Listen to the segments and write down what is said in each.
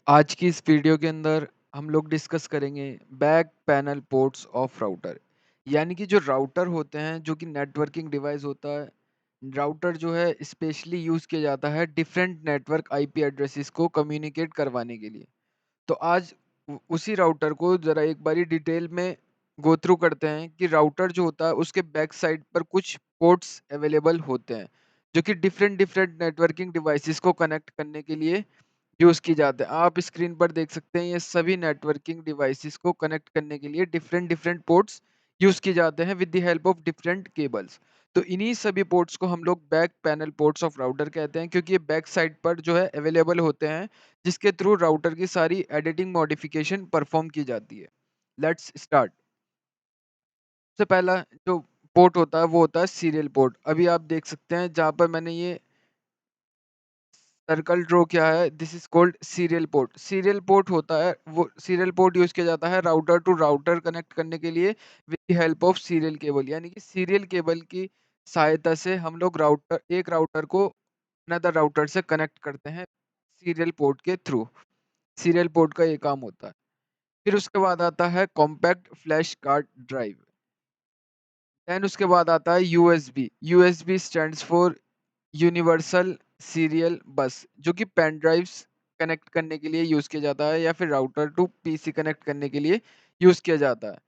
आज की इस वीडियो के अंदर हम लोग डिस्कस करेंगे back panel ports of router. यानी कि जो राउटर होते हैं जो कि नेटवर्किंग डिवाइस होता है। राउटर जो है स्पेशली यूज़ किया जाता है डिफरेंट नेटवर्क आईपी एड्रेसेस को कम्युनिकेट करवाने के लिए। तो आज उसी राउटर को ज़रा एक बारी डिटेल में गो थ्रू करते हैं कि राउटर जो होता है उसके बैक साइड पर कुछ पोर्ट्स अवेलेबल होते हैं जो कि डिफरेंट डिफरेंट नेटवर्किंग डिवाइसेस को कनेक्ट करने के लिए यूज़ की जाते हैं। आप स्क्रीन पर देख सकते हैं ये सभी नेटवर्किंग डिवाइसेस को कनेक्ट करने के लिए डिफरेंट डिफरेंट पोर्ट्स यूज़ किए जाते हैं with the help of different cables. तो इन्हीं सभी पोर्ट्स को हम लोग back panel ports of router कहते हैं क्योंकि ये बैक साइड पर जो है अवेलेबल होते हैं जिसके थ्रू राउटर की सारी एडिटिंग मॉडिफिकेशन परफॉर्म की जाती है। Let's start. सबसे पहला जो पोर्ट होता है वो होता है सीरियल पोर्ट। अभी आप देख सकते हैं जहाँ पर मैंने ये सर्कल ड्रॉ किया है, this is called serial port. Serial port होता है, वो सीरियल पोर्ट यूज किया जाता है राउटर टू राउटर कनेक्ट करने के लिए with the help of serial cable. यानी कि सीरियल केबल की सहायता से हम लोग एक राउटर को अनदर राउटर से कनेक्ट करते हैं सीरियल पोर्ट के थ्रू। सीरियल पोर्ट का ये काम होता है। फिर उसके बाद आता है compact flash card drive. Then उसके बाद आता है USB. USB stands for universal serial bus, जो कि पेन ड्राइव्स कनेक्ट करने के लिए यूज़ किया जाता है या फिर राउटर टू पीसी कनेक्ट करने के लिए यूज़ किया जाता है।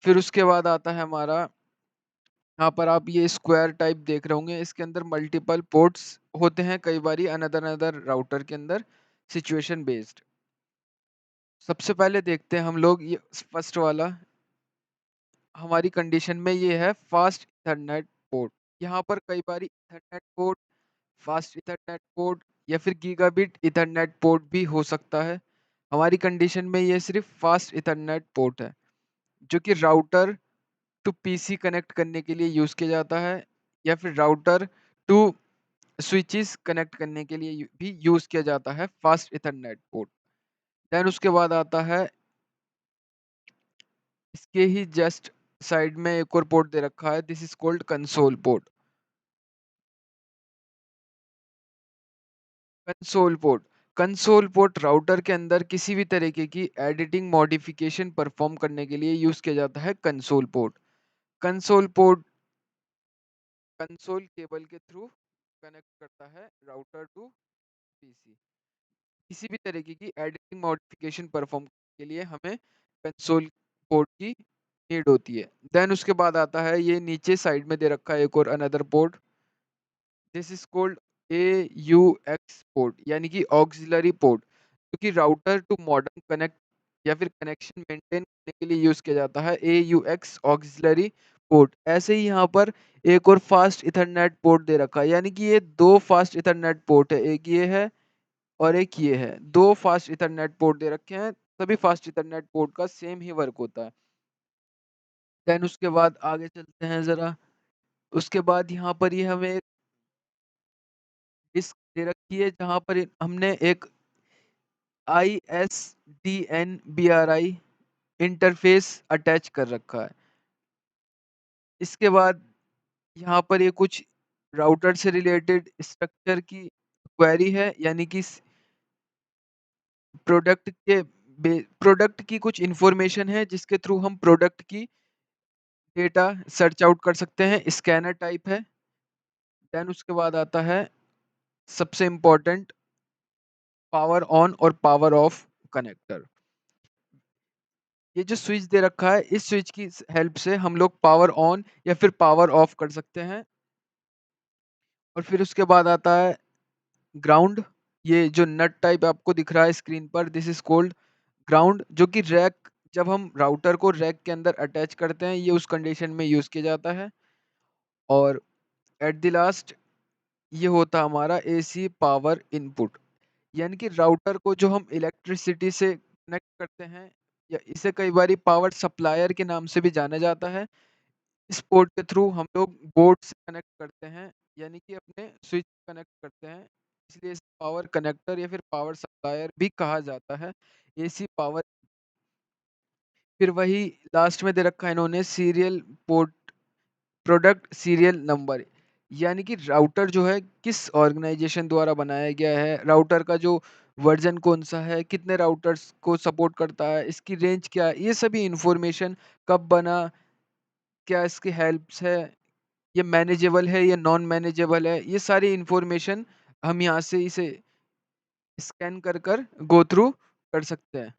फिर उसके बाद आता है हमारा, यहाँ पर आप ये स्क्वायर टाइप देख रहे होंगे, इसके अंदर मल्टीपल पोर्ट्स होते हैं कई बारी अनदर अनदर राउटर के अंदर, सिचुएशन बेस्ड। सबसे पहले देखते हैं हम लोग ये फर्स्ट वाला। हमारी कंडीशन में ये है फास्ट इथरनेट पोर्ट। यहाँ पर कई बारी Ethernet port, fast Ethernet port या फिर गीगाबिट इथरनेट पोर्ट भी हो सकता है। हमारी कंडीशन में ये सिर्फ फास्ट इथरनेट पोर्ट है जो कि राउटर टू पीसी कनेक्ट करने के लिए यूज़ किया जाता है या फिर राउटर टू स्विचेस कनेक्ट करने के लिए भी यूज़ किया जाता है फास्ट इथरनेट पोर्ट। देन उसके बाद आता है इसके ही जस्ट साइड में एक और पोर्ट दे रखा है, this is called console port. Console port router के अंदर किसी भी तरीके की एडिटिंग मॉडिफिकेशन परफॉर्म करने के लिए यूज किया जाता है console port. Console port console cable के थ्रू कनेक्ट करता है राउटर टू पीसी। किसी भी तरीके की एडिटिंग मॉडिफिकेशन परफॉर्म करने के लिए हमें कंसोल पोर्ट की नीड होती है। देन उसके बाद आता है ये नीचे साइड में दे रखा है एक और another port, this is called AUX port, यानी कि ऑक्सिलरी पोर्ट, जो कि राउटर टू मॉडेम कनेक्ट या फिर कनेक्शन मेंटेन करने के लिए यूज किया जाता है। AUX auxiliary port. ऐसे ही यहाँ पर एक और फास्ट इथरनेट पोर्ट दे रखा है, यानी कि ये दो फास्ट इथरनेट पोर्ट है, एक ये है और एक ये है। दो फास्ट इथरनेट पोर्ट दे रखे हैं, सभी फास्ट इथरनेट पोर्ट का सेम ही वर्क होता है। देन उसके बाद आगे चलते हैं जरा। उसके बाद यहाँ पर ये हमें एक डिस्क दे रखी है जहाँ पर हमने एक ISDN इंटरफेस अटैच कर रखा है। इसके बाद यहाँ पर ये कुछ राउटर से रिलेटेड स्ट्रक्चर की क्वेरी है, यानी कि प्रोडक्ट के प्रोडक्ट की कुछ इंफॉर्मेशन है जिसके थ्रू हम प्रोडक्ट की डेटा सर्च आउट कर सकते हैं, स्कैनर टाइप है। देन उसके बाद आता है सबसे इम्पोर्टेंट, पावर ऑन और पावर ऑफ कनेक्टर। ये जो स्विच दे रखा है, इस स्विच की हेल्प से हम लोग पावर ऑन या फिर पावर ऑफ कर सकते हैं। और फिर उसके बाद आता है ग्राउंड। ये जो नट टाइप आपको दिख रहा है स्क्रीन पर, दिस इज कॉल्ड ग्राउंड, जो कि रैक, जब हम राउटर को रैक के अंदर अटैच करते हैं ये उस कंडीशन में यूज किया जाता है। और एट द लास्ट ये होता है हमारा AC पावर इनपुट, यानी कि राउटर को जो हम इलेक्ट्रिसिटी से कनेक्ट करते हैं, या इसे कई बार पावर सप्लायर के नाम से भी जाना जाता है। इस पोर्ट के थ्रू हम लोग बोर्ड से कनेक्ट करते हैं, यानी कि अपने स्विच कनेक्ट करते हैं, इसलिए इसे पावर कनेक्टर या फिर पावर सप्लायर भी कहा जाता है। AC power. फिर वही लास्ट में दे रखा है इन्होंने serial port, product serial number, यानी कि राउटर जो है किस ऑर्गेनाइजेशन द्वारा बनाया गया है, राउटर का जो वर्ज़न कौन-सा है, कितने राउटर्स को सपोर्ट करता है, इसकी रेंज क्या है, ये सभी इन्फॉर्मेशन कब बना, क्या इसकी हेल्प्स है, ये मैनेजेबल है या नॉन मैनेजेबल है, ये सारी इन्फॉर्मेशन हम यहाँ से इसे स्कैन कर गो थ्रू कर सकते हैं।